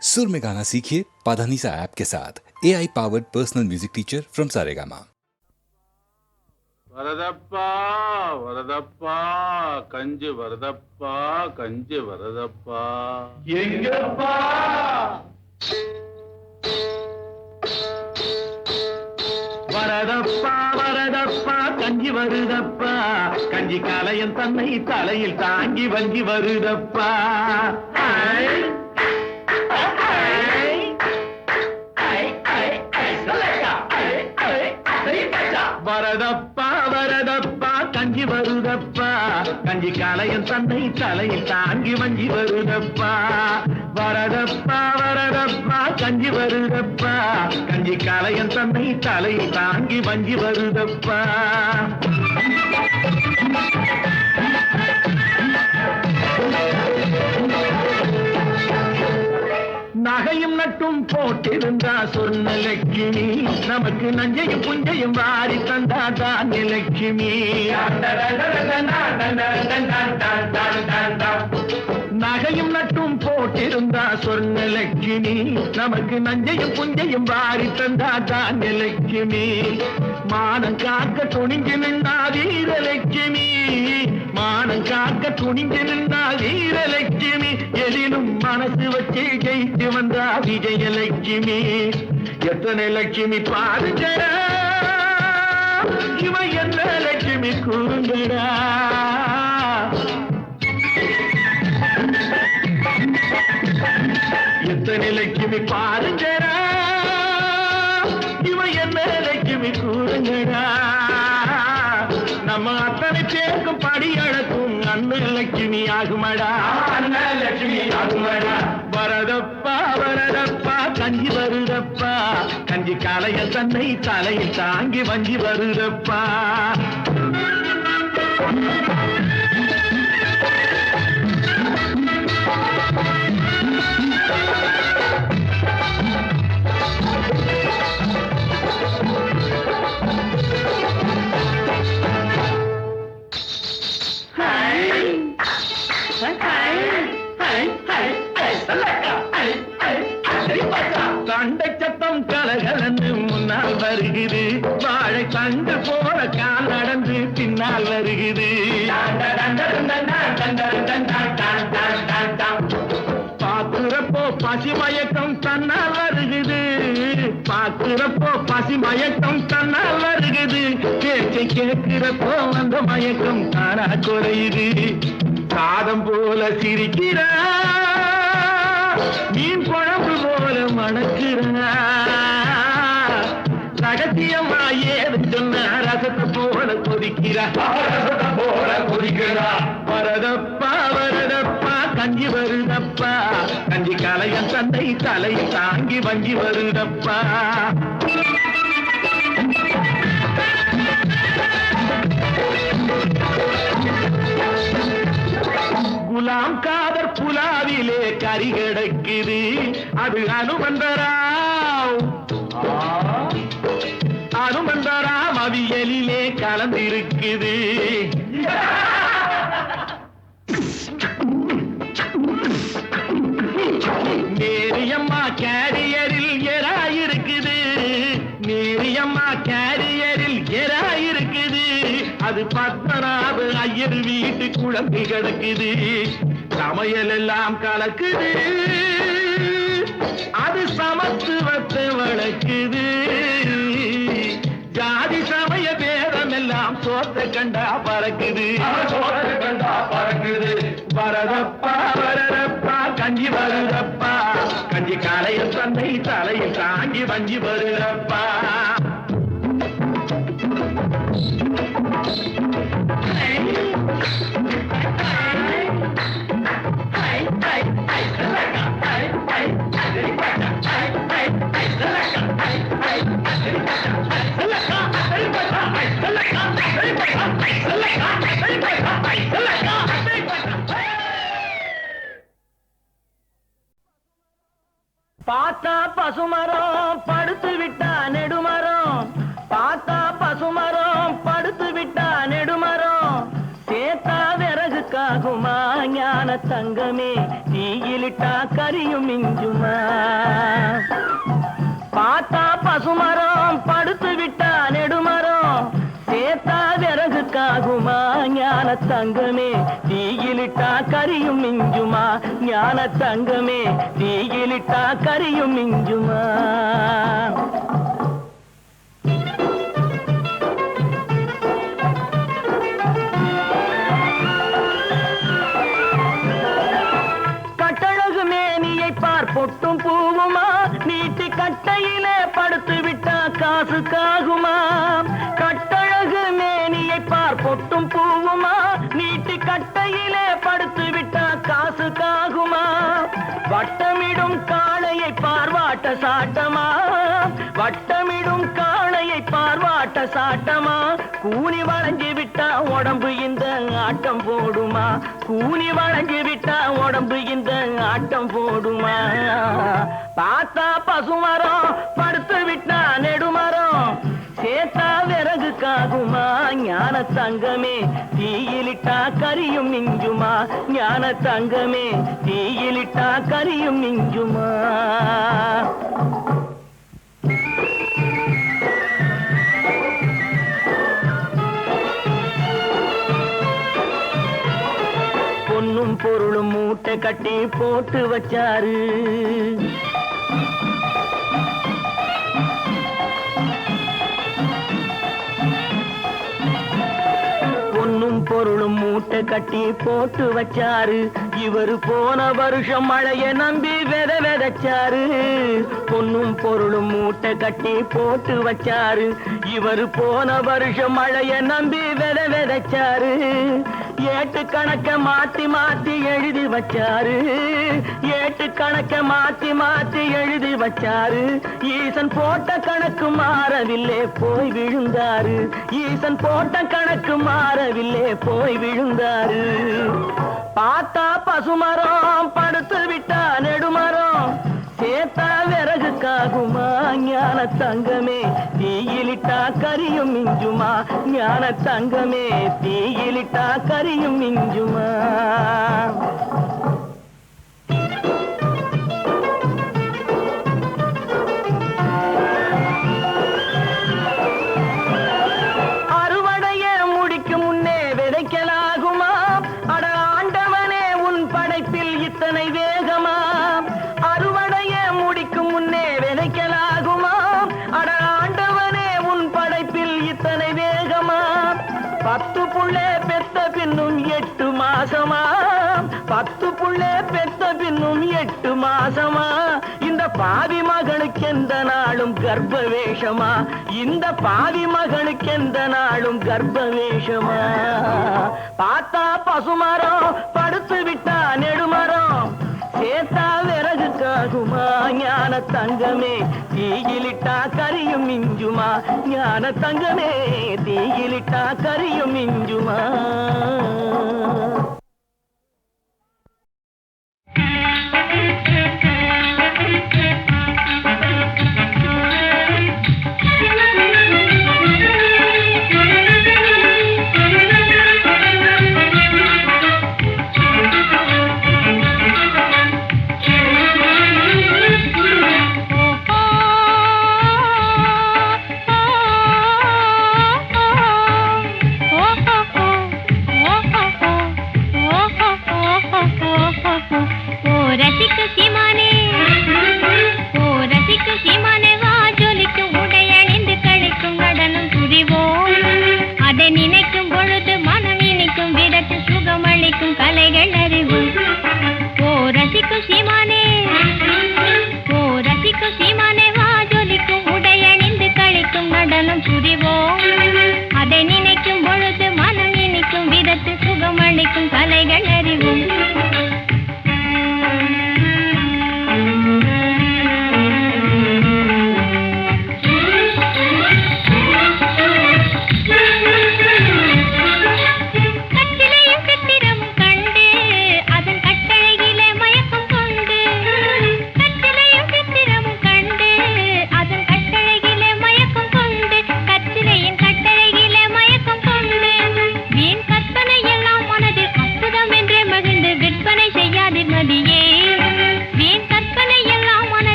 सुर में गाना सीखिए पाधानीसा ऐप के साथ। AI powered personal music teacher from Saregama. வரதப்பா வரதப்பா கஞ்சி வரதப்பா கஞ்சி வரதப்பா எங்கப்பா வரதப்பா வரதப்பா கஞ்சி வருதப்பா கஞ்சி கலையன் தன்னை தலையில் தாங்கி வஞ்சி வருதப்பா வரதப்பா வரதப்பா கஞ்சி வருதப்பா கஞ்சி கலையன் தன்னை தலையில் தாங்கி வஞ்சி வருதப்பா வரதப்பா வரதப்பா கஞ்சி வருதப்பா கஞ்சி கலையன் தன்னை தலையில் தாங்கி வஞ்சி வருதப்பா நகையும் நட்டும் போட்டிருந்தா சொன்ன லட்சுமி நமக்கு நஞ்சையும் புஞ்சையும் வாரி தந்தாதான் லட்சுமி நகையும் நட்டும் போட்டிருந்தா சொன்ன லட்சுமி நமக்கு நஞ்சையும் புஞ்சையும் வாரி தந்தாதான் லட்சுமி மானம் காக்க துணிஞ்சு நின்றா வீரலட்சுமி மானம் காக்க துணிஞ்சு நின்றா வீரலட்சுமி எதிலும் மனசு வச்சு ஜெயித்து வந்தா விஜயலட்சுமி எத்தனை லட்சுமி பாருங்கடா இவ என்ன லட்சுமி கூறுங்கடா எத்தனை லட்சுமி பாருங்கடா இவ என்ன லட்சுமி கூறுங்கடா நம்ம அத்தனை பேருக்கும் படி அழக்கும் அண்ணன் லட்சுமி ஆகுமடா அண்ணன் லட்சுமி ஆகுமடா வரதப்பா வரதப்பா கஞ்சி வருதப்பா கஞ்சி கலைய தன்னை தலையில் தாங்கி வஞ்சி வருதப்பா சண்டை சத்தம் கலகலந்து முன்னால் வருகிறது வாழை தண்டு போல கால் நடந்து பின்னால் வருகிறது பாக்குறப்போ பசி மயக்கம் தன்னால் வருகிறது பாக்குறப்போ பசி மயக்கம் தன்னால் வருகிறது பேச்சை கேட்கிறப்போ அந்த மயக்கம் தானா குறையுது சாதம் போல சிரிக்கிறா மீன் குழம்பு போல மணக்கிறா ரகசியமா ஏது சொன்ன ரசத்தை போல கொதிக்கிறா போல கொதிக்கிறா வரதப்பா வரதப்பா கஞ்சி வருதப்பா கஞ்சி கலையன் தந்தை தலை தாங்கி வஞ்சி வருதப்பா குலாம் காதர் புலாவிலே கறி கிடக்குது அது அனுமந்தராம் அவியலிலே கலந்திருக்குது நேரியம்மா கேரியரில் எராயிருக்குது நேரியம்மா கேரியரில் எராயிருக்குது அது பத்மநாப ஐயர் வீட்டு குழம்பு கிடக்குது சமையல் எல்லாம் கலக்குது அது சமத்துவத்தை வளர்க்குது ஜாதி சமய பேதம் எல்லாம் சோத்த கண்டா பறக்குது வரதப்பா வரதப்பா கஞ்சி வருதப்பா கஞ்சி காலையில் தந்தை தலையில் தாங்கி வஞ்சி வருதப்பா பார்த்தா பசுமரம் படுத்து விட்டா நெடுமரம் பார்த்தா பசுமரம் படுத்து விட்டா நெடுமரம் சேத்தா விறகுக்காகுமா ஞான தங்கமே தீயிலிட்டா கரியும் மிஞ்சுமா பார்த்தா பசுமரம் படுத்து விட்டா நெடுமரம் சேத்தா விறகுக்காகுமா ஞான தங்கமே தீயிலிட்டா கரியும் மிஞ்சுமா ஞான தங்கமே தீயிலிட்டா கரியும் மிஞ்சுமா பொட்டும் பூவுமா நீட்டி கட்டையிலே படுத்து விட்டா காசுக்காகுமா கட்டழகு மேனியை பார் பொட்டும் பூவுமா நீட்டி கட்டையிலே படுத்து விட்டா காசுக்காகுமா வட்டமிடும் காளையை பார்வாட்ட சாட்டமா வட்டமிடும் காளையை பார்வாட்ட சாட்டமா கூனி வளைஞ்சு விட்டா உடம்பு இந்த ஆட்டம் போடுமா கூனி வளைஞ்சு விட்டா உடம்பு இந்த ஆட்டம் போடுமா பார்த்தா பசுமரம் படுத்து விட்டா நெடுமரம் சேத்தா விறகுக்காகுமா ஞான தங்கமே தீயிலிட்டா கரியும் மிஞ்சுமா ஞான தங்கமே தீயிலிட்டா கரியும் மிஞ்சுமா பொன்னும் பொருளும் மூட்டை கட்டி போட்டு வச்சாரு பொன்னும் பொருளும் மூட்டை கட்டி போட்டு வச்சாரு இவரு போன வருஷம் மழைய நம்பி விதைச்சாரு பொன்னும் பொருளும் மூட்டை கட்டி போட்டு வச்சாரு இவரு போன வருஷம் மழைய நம்பி விதைச்சாரு ஏட்டு கணக்க மாத்தி மாத்தி எழுதி வச்சாரு ஏட்டு கணக்க மாத்தி மாத்தி எழுதி வச்சாரு ஈசன் போட்ட கணக்கு மாறவில்லை போய் விழுந்தாரு ஈசன் போட்ட கணக்கு மாறவில்லை போய் விழுந்தாரு பார்த்தா பசுமரம் படுத்து விட்டா நெடுமரம் சேத்தா விறகுக்காகுமா ஞான தங்கமே தீயிலிட்டா கரியும் மிஞ்சுமா ஞான தங்கமே தீயிலிட்டா கரியும் மிஞ்சுமா அறுவடைய முடிக்கும் முன்னே விதைக்கலாகுமா அட ஆண்டவனே உன் படைப்பில் இத்தனை வேகமா அறுவடைய முடிக்கும் முன்னே விதைக்கலாகுமா அட ஆண்டவனே உன் படைப்பில் இத்தனை வேகமா 10 புள்ளே பெத்த பின்னும் 8 மாசமா 10 புள்ளே பெத்த பின்னும் 8 மாசமா இந்த பாவி மகனுக்கு எந்த நாளும் கர்ப்ப வேஷமா இந்த பாவி மகனுக்கு எந்த நாளும் கர்ப்ப வேஷமா பார்த்தா பசுமரம் படுத்து விட்டா நெடுமரம் சேத்தா விறகுக்காகுமா ஞான தங்கமே தீயிலிட்டா கரியும் மிஞ்சுமா ஞான தங்கமே தீயிலிட்டா கரியும் மிஞ்சுமா रसिक सी माने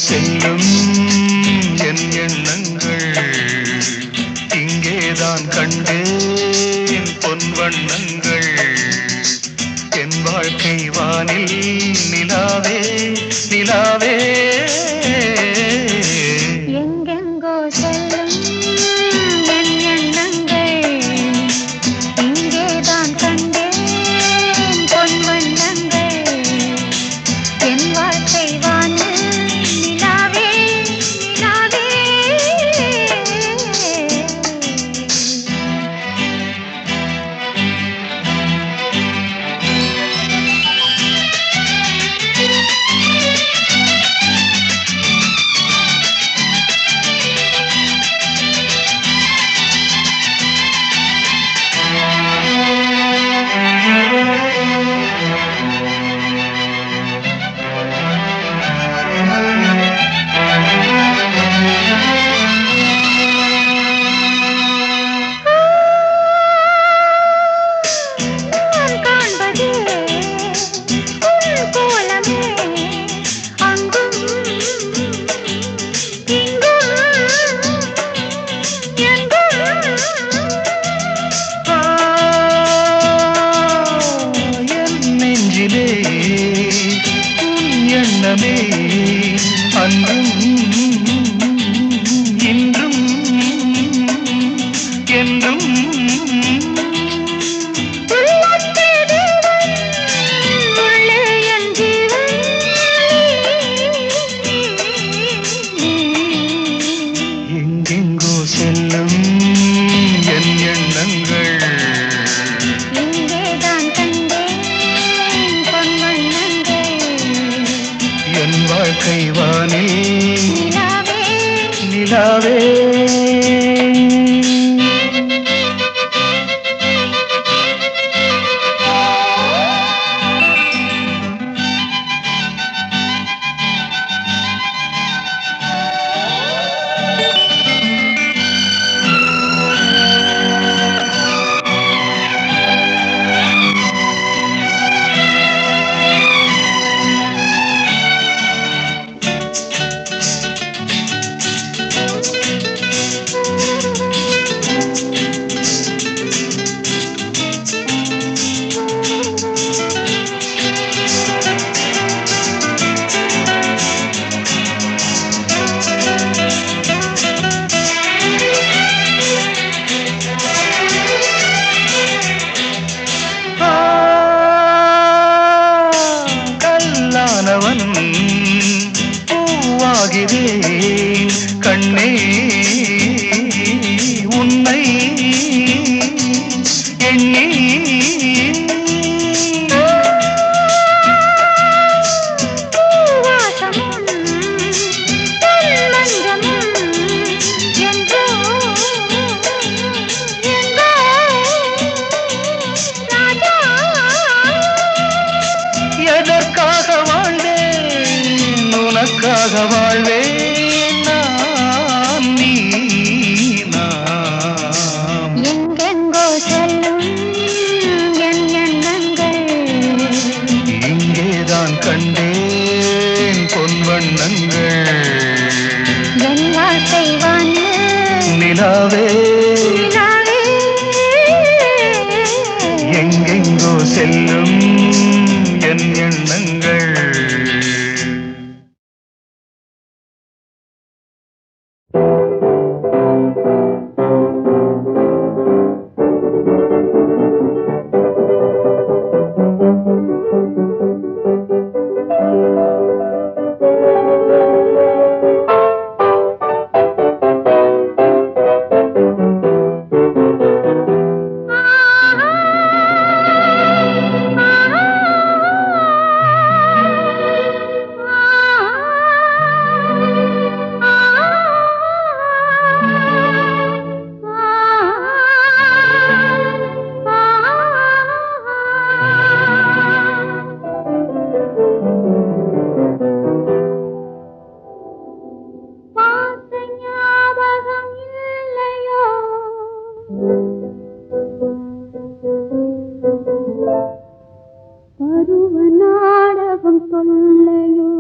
செல்லும் என் எண்ணங்கள் இங்கேதான் கண்டேன் பொன் வண்ணங்கள் என் வாழ்க்கை வானில் நிலாவே நிலாவே எங்கெங்கோ செல்லும் என் எண்ணங்கள் இங்கேதான் கண்டேன் பொன் வண்ணங்கள் என் வாழ்க்கை வானில் நிலாவே நிலாவே நான் காண்பதே உன் கோலமே அங்கும் இங்கும் எங்கும் என் நெஞ்சிலே உன் எண்ணமே அன்றும் இன்றும் என்றும் உள்ளத்தே தேவன் உள்ளே என் ஜீவன் எங்கெங்கோ செல்லும் என் எண்ணங்கள் இங்கேதான் கண்டேன் பொன் வண்ணங்கள் என் வாழ்க்கை வானில் நிலாவே நிலாவே கல்லானவன் பூவாகிறேன் கண்ணே உன்னை எண்ணி பூவாசமும் பொன் மஞ்சமும் என்றோ எங்கோ ராஜா எதற்காக வாழ்ந்தேன் உனக்காக வாழ்வேன் நான் நீ நாம் எங்கெங்கோ செல்லும் என் எண்ணங்கள் இங்கேதான் கண்டேன் பொன் வண்ணங்கள் என் வாழ்க்கை வானில் நிலாவே நிலாவே எங்கெங்கோ செல்லும் என் எண்ணங்கள் பருவ நாடகம் சொல்லையோ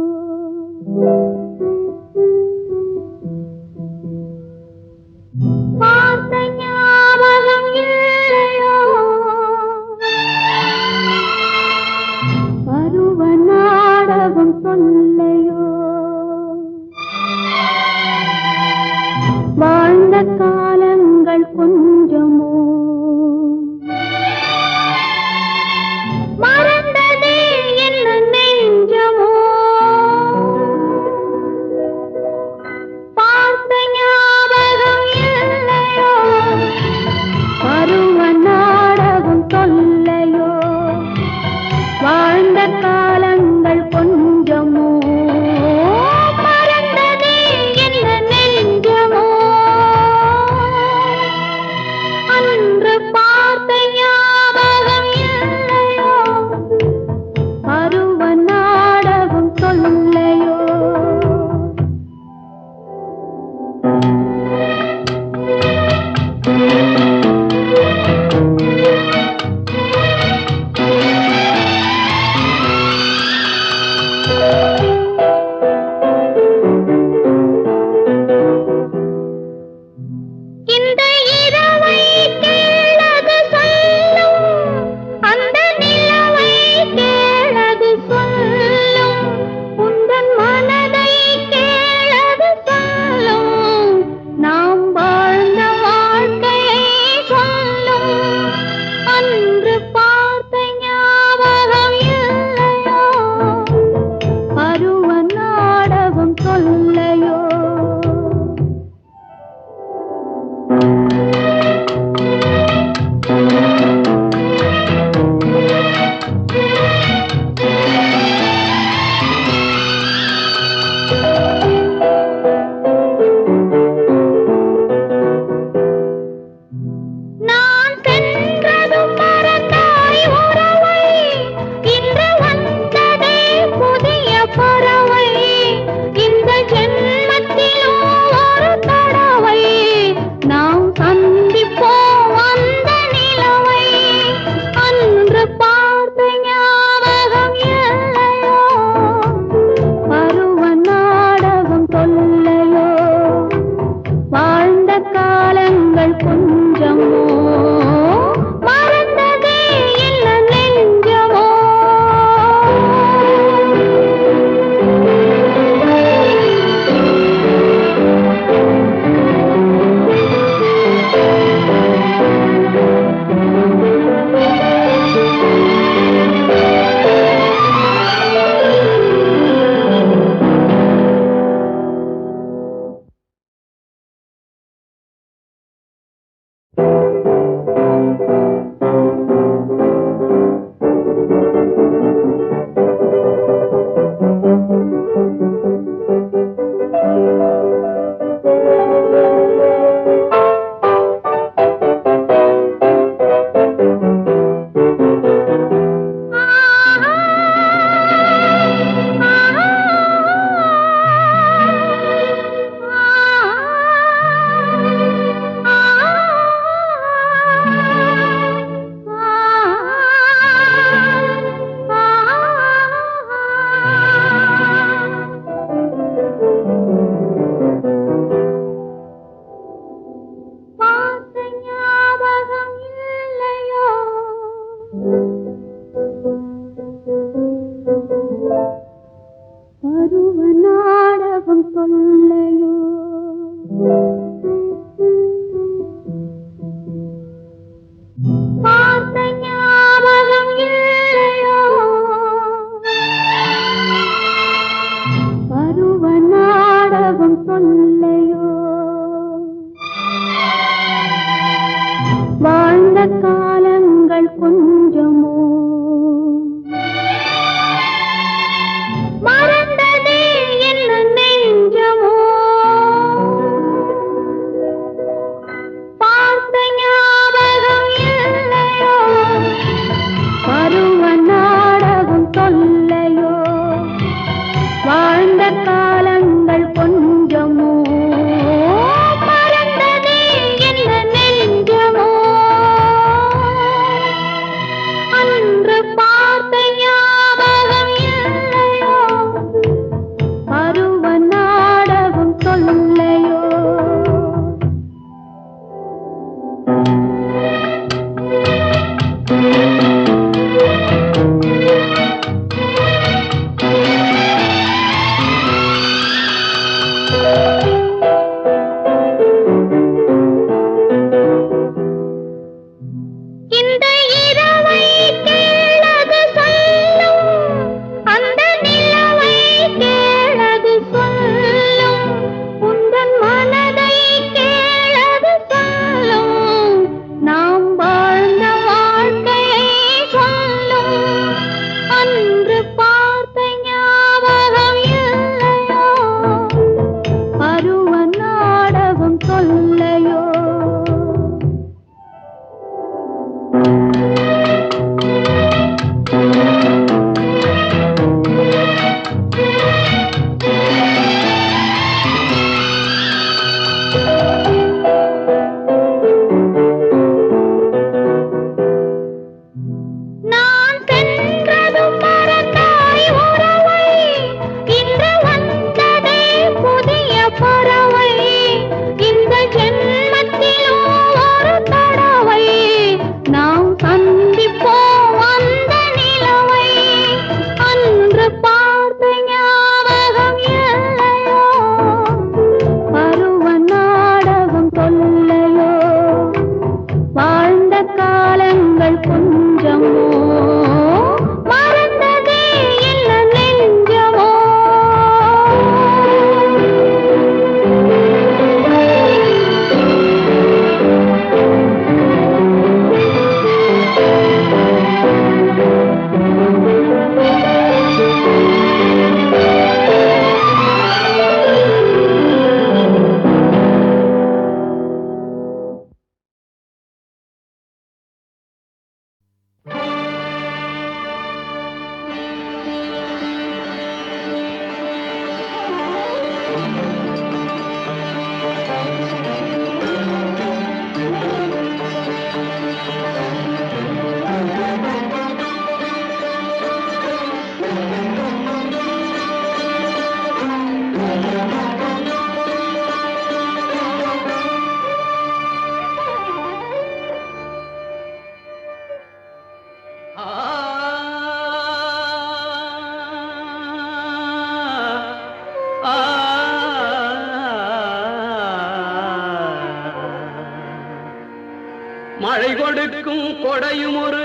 கொடையும் ஒரு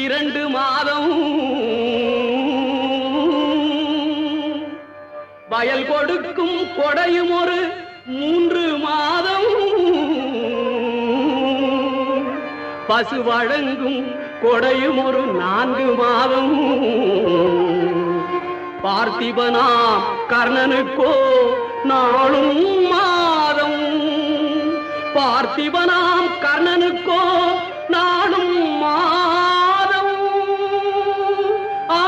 2 மாதம், வயல் கொடுக்கும் கொடையும் ஒரு 3 மாதம், பசு வழங்கும் கொடையும் ஒரு 4 மாதம். பார்த்திபனாம் கர்ணனுக்கோ நாளும் மாதம், பார்த்திபனாம் கர்ணனுக்கோ நாளும் மாதம். ஆ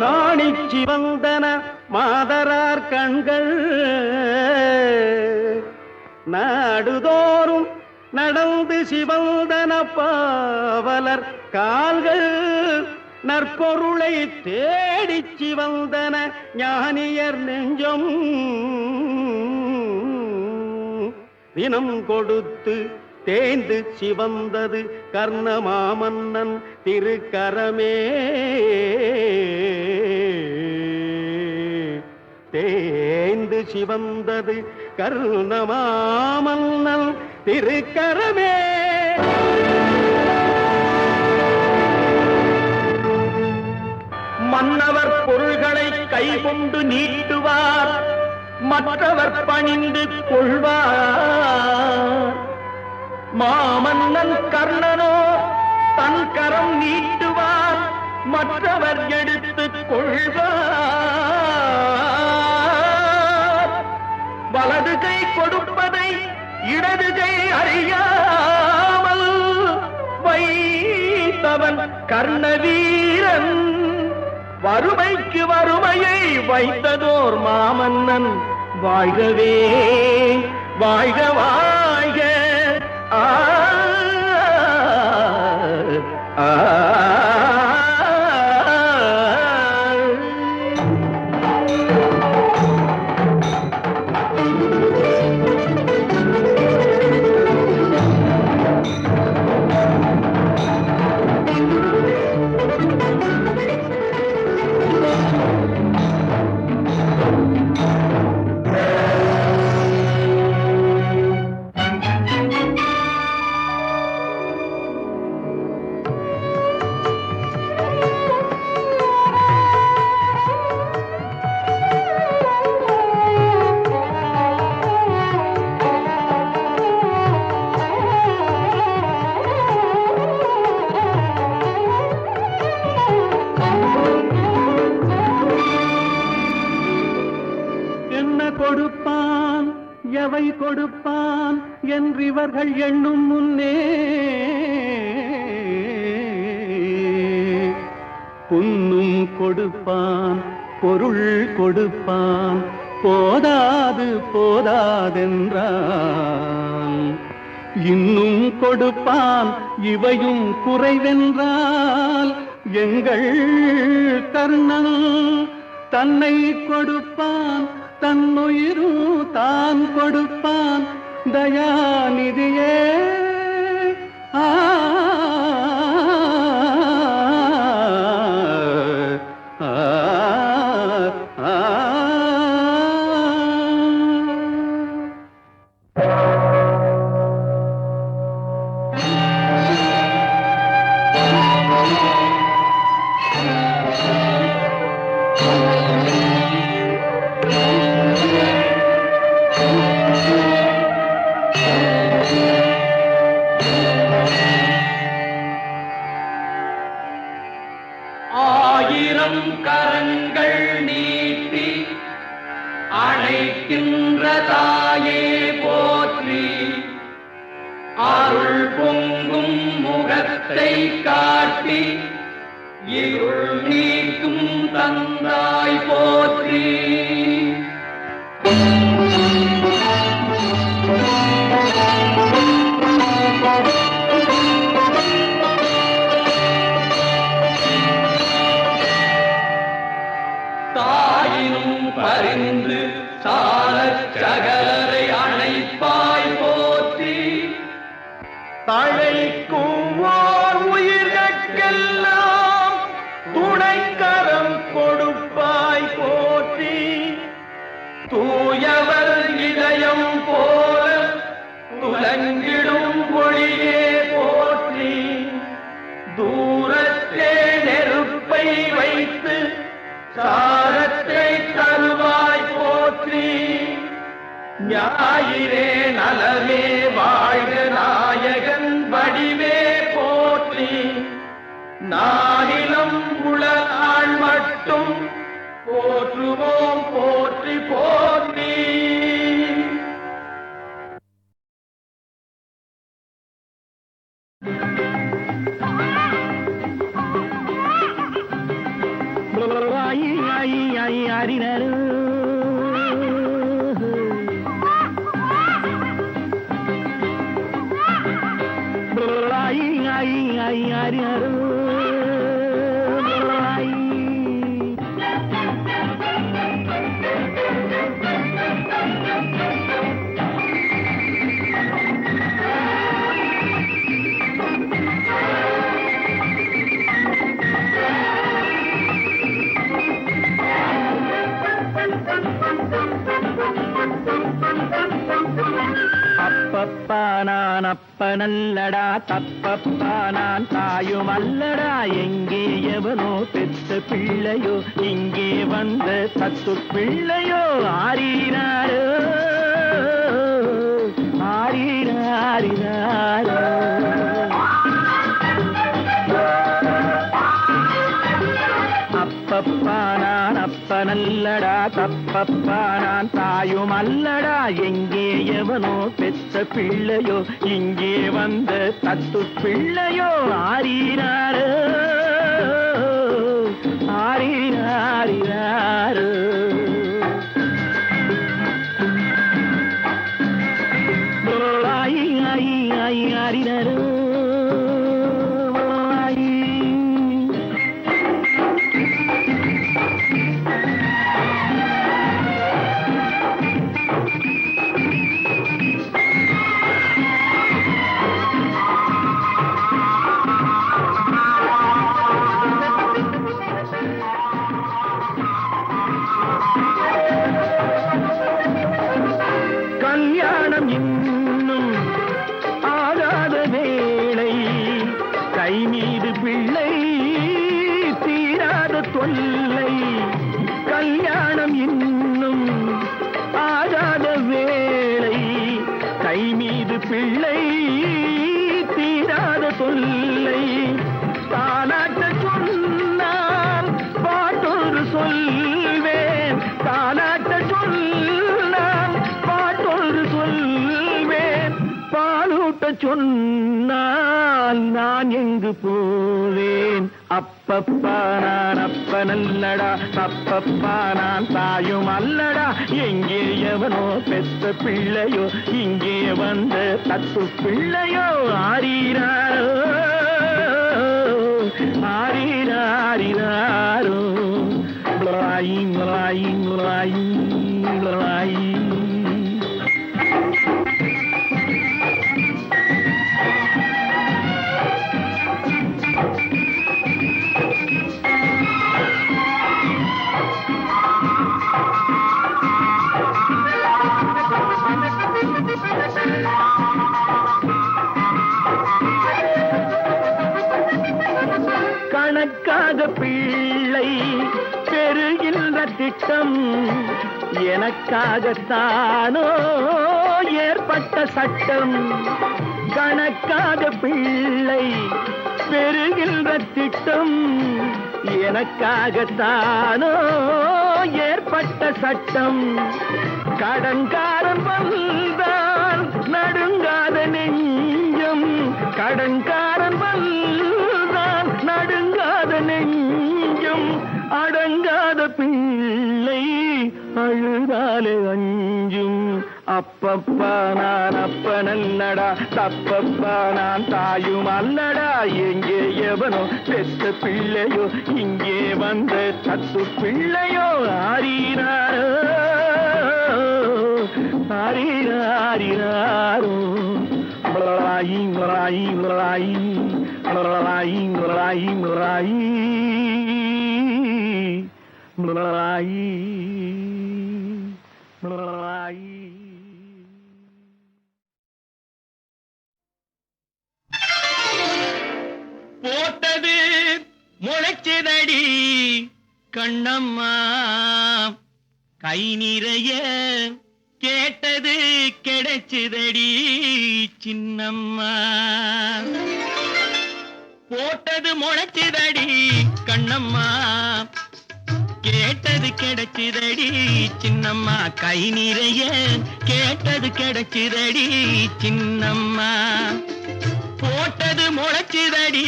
நாணிச்சி வந்தன மாதரார் கண்கள், நாடுதோறும் நடந்து சிவந்தன பாவலர் கால்கள், நற்பொருளை தேடிச் சிவந்தன ஞானியர் நெஞ்சம், தினம் கொடுத்து தேய்ந்து சிவந்தது கர்ணமாமன்னன் திருக்கரமே, தேய்ந்து சிவந்தது கர்ணமாமன்னன் திருக்கரமே. மன்னவர் பொருள்களை கைகொண்டு நீட்டுவார், மற்றவர் பணிந்து கொள்வார். மாமன்னன் கர்ணனோ தன் கரம் நீட்டுவார், மற்றவர் எடுத்துக் கொள்வார். வலது கை கொடுப்பதை இடது கை அறியாமல் வைத்தவன் கர்ணவீரன், வறுமைக்கு வறுமையை வைத்ததோர் மாமன்னன். வாழ்கவே வாழ்க வாழ்க. ஆ ஆ கொடுப்பான் எவை கொடுப்பான் என்றிவர்கள் எண்ணும் முன்னே புன்னும் கொடுப்பான் பொருள் கொடுப்பான் போதாது போதாதென்றான் இன்னும் கொடுப்பான் இவையும் குறைவென்றால் எங்கள் கர்ணன் தன்னை கொடுப்பான் தன்னுயிரும் தான் கொடுப்பான் தயாநிதியே. ஆ ஆயிரம் கரங்கள் நீட்டி அழைக்கின்ற தாயே போற்றி, அருள் பொங்கும் முகத்தை காட்டி இருள் நீக்க தாயினும் தந்தாய் போற்றி. தாயினும் பரிந்து சாலச் சகலரை அணைப்பாய் போற்றி. தழைக்கும் ஓர் உயிர்கட்கெல்லாம் துணைக்கரம் கொடுப்பாய் போற்றி. தூயவர் இதயம் போல துலங்கிடும் ஒளியே போற்றி. தூரத்தே நெருப்பை வைத்து சாரத்தை தருவாய் போற்றி. ஞாயிறே நலமே வாழ்க நாயகன் வடிவே போற்றி. நானிலம் உளநாள் மட்டும் போற்றுவோம் போற்றி போற்றி. அப்பப்பா நான் அப்பனல்லடா, தப்பப்பா நான் தாயும் அல்லடா. எங்கே எவனோ பெற்ற பிள்ளையோ, இங்கே வந்த தத்து பிள்ளையோ. ஆரீராரோ ஆரீராரிராரோ. அப்பப்பா நான் அப்பனல்லடா, தப்பப்பா நான் தாயும் அல்லடா. எங்கே எவனோ பெற்ற பிள்ளையோ, இங்கே வந்த தத்து பிள்ளையோ. ஆரீராரோ ஆரீராரிராரோ. ஆரிராரோ. கல்யாணம் இன்னும் ஆகாத வேளை, கை மீது பிள்ளை தீராத தொல்லை. கல்யாணம் இன்னும் ஆகாத வேளை, கை மீது பிள்ளை தீராத தொல்லை. தாலாட்ட சொன்னால் பாட்டொரு சொல்வேன், தாலாட்ட சொன்னால் பாட்டொரு சொல்வேன். பாலூட்ட சொன்னால் நான் எங்கு போவேன். அப்பப்பா நான் அப்பனல்லடா, தப்பப்பா நான் தாயும் அல்லடா. எங்கே எவனோ பெற்ற பிள்ளையோ, இங்கே வந்த தத்து பிள்ளையோ. ஆரீராரோ ஆரீராரிராரோ. லாயி லாயி லாயி லாயி. கணக்காக பிள்ளை பெறுகின்ற திட்டம் எனக்காகத்தானோ ஏற்பட்ட சட்டம். கணக்காக பிள்ளை பெறுகின்ற திட்டம் எனக்காகத்தானோ ஏற்பட்ட சட்டம். கடன்காரன் வந்தால் நடுங்காத நெஞ்சம், கடன்காரன் வந்தால் நடுங்காத நெஞ்சம். கண்டாலே அஞ்சும் அப்பப்பா நான் அப்பனல்லடா தப்பப்பா நான் தாயும் அல்லடா எங்கே எவனோ பெத்த பிள்ளையோ இங்கே வந்த தத்து பிள்ளையோ ஆரீராரோ ஆரீராரோ மலராயி மலராயி மலராயி மலராயி மலராயி மலராயி மலராயி மலராயி. போட்டது முளைச்சதடி கண்ணம்மா கை நிறைய கேட்டது கிடைச்சதடி சின்னம்மா. போட்டது முளைச்சதடி கண்ணம்மா கேட்டது கிடைச்சதடி சின்னம்மா கை நிறைய கேட்டது கிடைச்சதடி சின்னம்மா. போட்டது முளைச்சதடி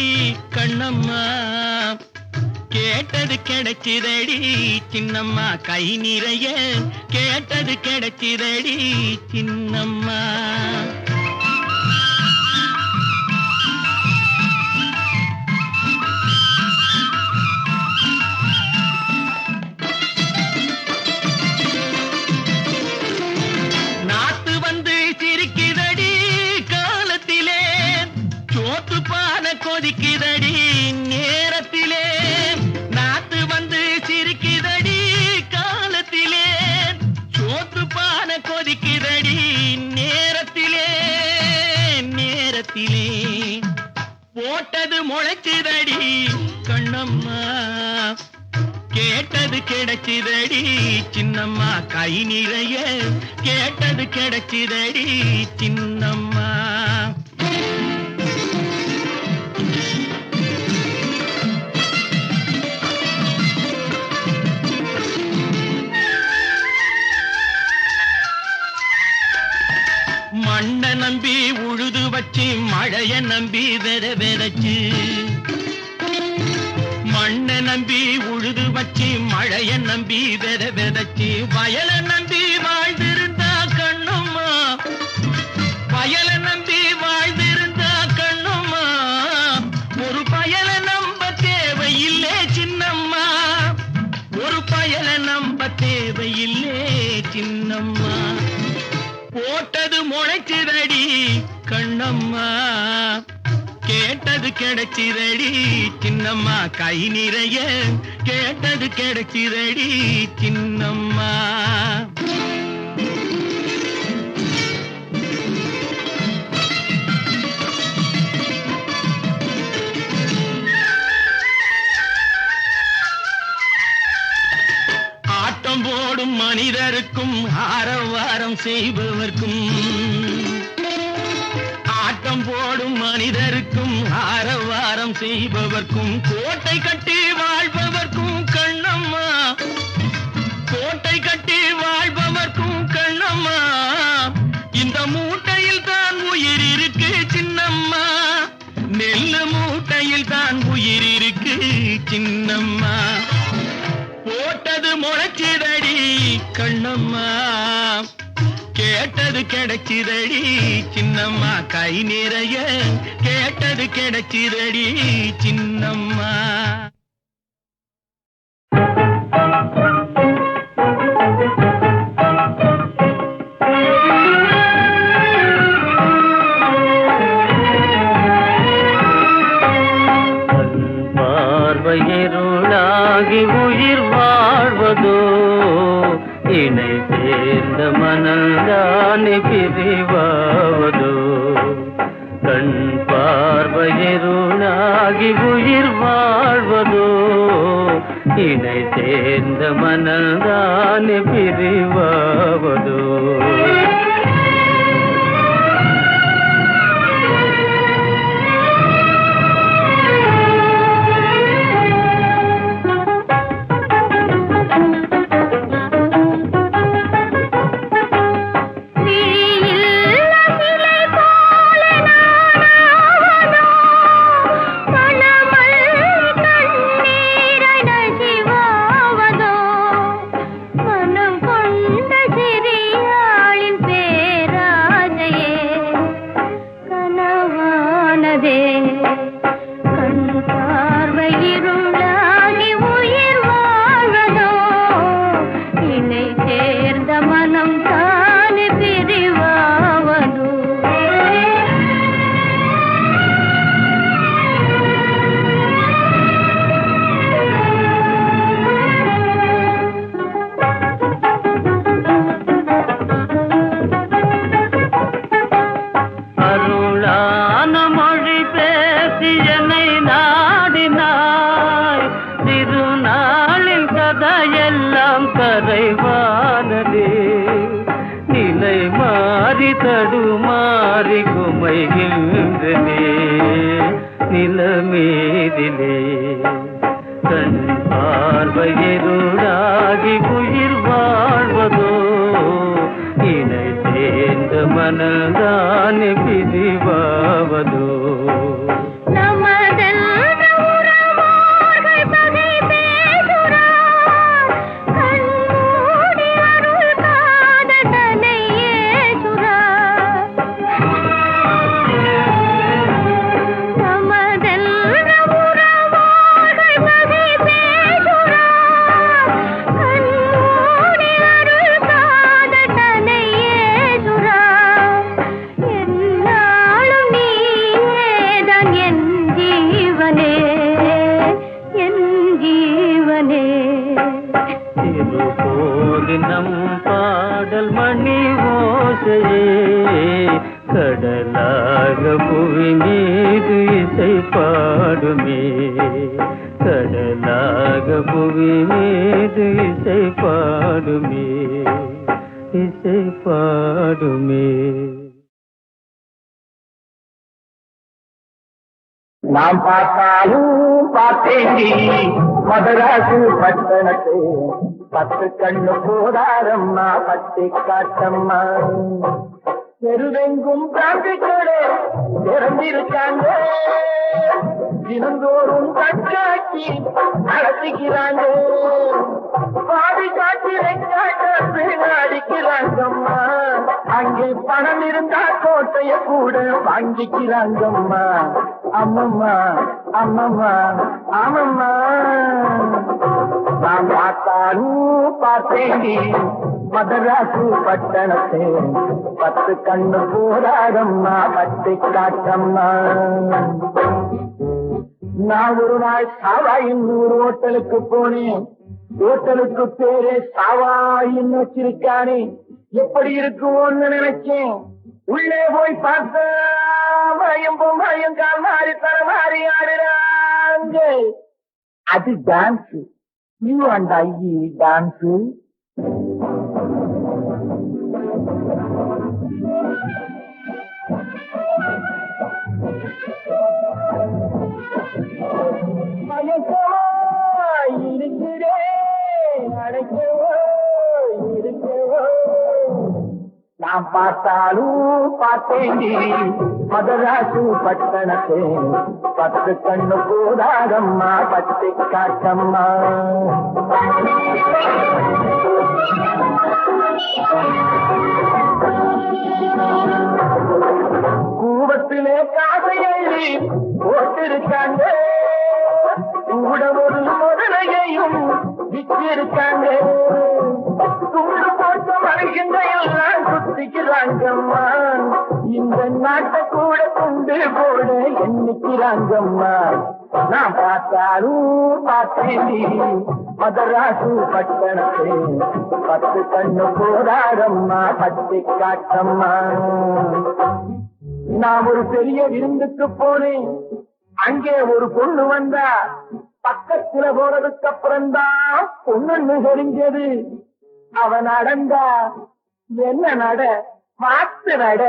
கண்ணம்மா கேட்டது கிடைச்சதடி சின்னம்மா கை நிறைய கேட்டது கிடைச்சதடி சின்னம்மா. நாத்து வந்து சிரிக்குதடி காலத்திலே சோத்து பான கொதிக்குதடி நேரத்திலே. நாத்து வந்து சிரிக்குதடி காலத்திலே சோத்து பான கொதிக்குதடி நேரத்திலே நேரத்திலே. போட்டது முளைச்சுதடி கண்ணம்மா கேட்டது கிடைச்சதடி சின்னம்மா கை நிறைய கேட்டது கிடைச்சதடி சின்னம்மா. மண்ணை நம்பி உழுது வச்சு மழைய நம்பி விதைச்சு மண்ணை நம்பி உழுது வச்சு மழைய நம்பி விதைச்சு வயலை நம்பி வாழ்ந்திருந்தா கண்ணம்மா வயலை நம்பி வாழ்ந்திருந்தா கண்ணம்மா ஒரு பயலை நம்ப தேவையில்லை சின்னம்மா ஒரு பயலை நம்ப தேவையில்லை சின்னம்மா. போட்டது முளைச்சதடி கண்ணம்மா கேட்டது கிடைச்சதடி சின்னம்மா கை நிறைய கேட்டது கிடைச்சதடி சின்னம்மா. ஆட்டம் போடும் மனிதருக்கும் ஆரவாரம் செய்பவர்க்கும் ஆட்டம் போடும் மனிதருக்கும் ஆரவாரம் செய்பவர்க்கும் கோட்டை கட்டி வாழ்பவர்க்கும் கண்ணம்மா கோட்டை கட்டி வாழ்பவர்க்கும் கண்ணம்மா இந்த மூட்டையில் தான் உயிர் இருக்கு சின்னம்மா நெல்லு மூட்டையில் தான் உயிர் இருக்கு சின்னம்மா. போட்டது முளைச்சதடி கண்ணம்மா கேட்டது கிடைச்சதடி சின்னம்மா கை நிறைய கேட்டது கிடைச்சதடி சின்னம்மா. பார்வையருளாகி உயிர் வாழ்வதோ இணை சேர்ந்த மனந்தானே பிரிவாவதோ. கண் பார்வையருளாகி உயிர் வாழ்வதோ இணை சேர்ந்த மனந்தானே பிரிவாவதோ. மனம் கொண்ட நிலை மாறி தடுமாறி குமைகின்றனே நிலமேதிலே கண் பார்வையிருளாகி உயிர் வாழ்வதோ இணை சேர்ந்த மனதான் பிரிவாவதோ நம் பாடல் மணி ஓசையே கடலாக புவி மீது இசை பாடுமே கடலாக புவி மீது இசை பாடுமே இசை பாடுமே. நாம் பார்த்தாலும் பார்த்தேண்டி மதராசு பட்டணத்து 10 கண்ணு போதாரம்மா பட்டி காட்டம்மா தெருவெங்கும் பிராந்திகளே திறந்திருக்காங்க தினந்தோறும் கட்டாக்கி நடத்துகிறாங்க பாதி காட்டி அடிக்கிறாங்கம்மா அங்கே பணம் இருந்தா கோட்டைய கூட வாங்கிக்கிறாங்கம்மா அம்மம்மா அம்மம்மா ஆமம்மா நான் பார்த்தாலும் பார்த்தேண்டி மதராசு பட்டணத்தை 10 கண்ணு போராடம்மா பட்டி காட்டம்மா. நான் ஒரு நாள் சாவாயின்னு ஒரு ஹோட்டலுக்கு போனேன். ஹோட்டலுக்கு பேரே சாவாயின்னு வச்சிருக்கானே எப்படி இருக்கும்னு நினைச்சேன். உள்ளே போய் பார்த்த பயம் கால் மாறி தர மாறி ஆடுறாங்க. அது டான்ஸ். நீ வேண்டா டான்ஸ். நான் பார்த்தாலும் பார்த்தேண்டி மதராசு பட்டணத்தை 10 கண்ணு போதாதம்மா பட்டி காட்டம்மா. கூவத்திலே காசையை போட்டிருக்காங்க கூட ஒரு முதலையையும் விற்றிருக்காங்க. துண்டு போட்ட மனுஷங்கையெல்லாம் சுத்திக்கிறாங்கம்மா. இந்த நாட்டை கூட துண்டு போட எண்ணிக்கிறாங்கம்மா. நான் பார்த்தாலும் பார்த்தேண்டி மதராசு பட்டணத்தை 10 கண்ணு போராடம்மா பட்டி காட்டம்மா. நான் ஒரு பெரிய விருந்துக்கு போனேன். அங்கே ஒரு பொண்ணு வந்தா. பக்கத்துல போனதுக்கு அப்புறம்தான் பொண்ணு தெரிஞ்சது. அவன் நடந்தா என்ன நட மாத்து நட.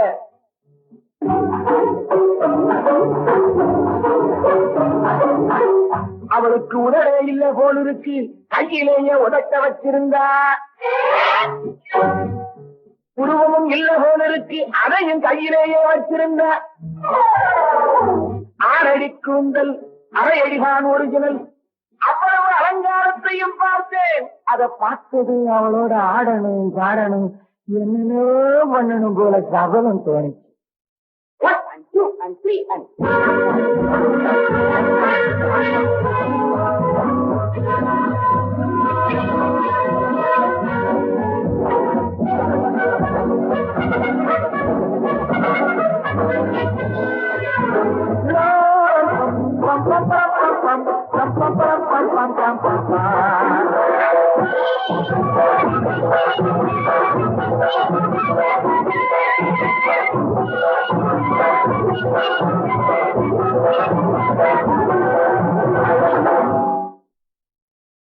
அவளுக்கு உடனே இல்ல போல இருக்கு. கையிலேயே உதட்ட வச்சிருந்தா. உருவமும் இல்ல போல இருக்கு. அதையும் கையிலேயே வச்சிருந்த. 6 அடி கூந்தல் 1/2 அடிதான் ஒரிஜினல். அவ்வளவு அலங்காரத்தையும் பார்த்தேன். அதை பார்த்தது அவளோட ஆடணும் பாடணும் என்னென்னோ பண்ணணும் போல சபலம் தோணிச்சு. 1 and 2 and 3 and